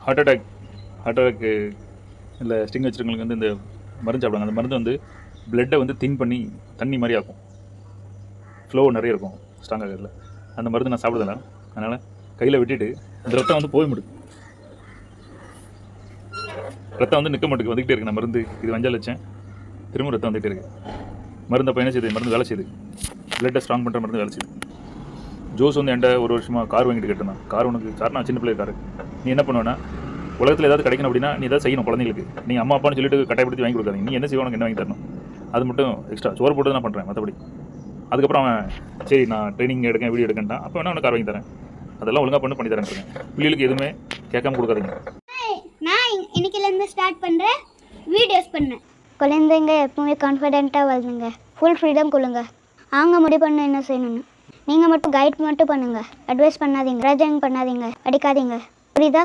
Heart attack இல்லை sting வச்சுருக்கவங்களுக்கு வந்து இந்த மருந்து சாப்பிடுவாங்க. அந்த மருந்து வந்து பிளட்டை வந்து தின் பண்ணி தண்ணி மாதிரி ஆக்கும். ஃப்ளோ நிறைய இருக்கும் ஸ்ட்ராங்காக இல்லை. அந்த மருந்து நான் சாப்பிடுதில்ல. அதனால் கையில் விட்டுட்டு அந்த ரத்தம் வந்து போய் முடியும். ரத்தம் வந்து நிற்க மாட்டுக்கு வந்துக்கிட்டே இருக்குது. நான் மருந்து இது வஞ்சால் வச்சேன், திரும்ப ரத்தம் வந்துகிட்டே இருக்குது. மருந்து அப்போ என்ன செய்யுது, மருந்து வேலை செய்யுது, பிளட்டை ஸ்ட்ராங் பண்ணுற மருந்து வேலை செய்யுது. ஜோஸ் வந்து என்கிட்ட ஒரு வருஷமாக கார் வாங்கிட்டு கேட்டிருந்தான். கார் உனக்கு கார் நான் சின்ன பிள்ளை காரு. நீ என்ன பண்ணுவேன்னா, உலகத்தில் ஏதாவது கிடைக்கணும் அப்படின்னா நீ ஏதாவது செய்யணும் குழந்தைங்களுக்கு. நீங்கள் அம்மா அப்பான்னு சொல்லிட்டு கட்டாயப்படுத்தி வாங்கி கொடுக்காதீங்க. நீ என்ன செய்வோம், உனக்கு என்ன வாங்கி தரணும், அது மட்டும் எக்ஸ்ட்ரா சோறு போட்டு நான் பண்ணுறேன். மற்றபடி அதுக்கப்புறம் அவன் சரி நான் ட்ரைனிங் எடுக்கேன், வீடியோ எடுக்கேன்ட்டான். அப்போ வேணா அவனுக்கு கார் வாங்கி தரேன். அதெல்லாம் ஒழுங்காக பண்ணி தரேன். பிள்ளைகளுக்கு எதுவுமே கேட்காம கொடுக்காதீங்க. நான் இன்னைக்குலேருந்து ஸ்டார்ட் பண்ணுறேன், வீடியோஸ் பண்ணேன். குழந்தைங்க எப்பவுமே கான்ஃபிடென்ட்டாக வருதுங்க. ஃபுல் ஃப்ரீடம் கொடுங்க. அவங்க முடிவு பண்ண என்ன செய்யணும்னு. நீங்கள் மட்டும் கைட் மட்டும் பண்ணுங்கள், அட்வைஸ் பண்ணாதீங்க, ரேஜிங் பண்ணாதீங்க, அடிக்காதீங்க. புரியுதா?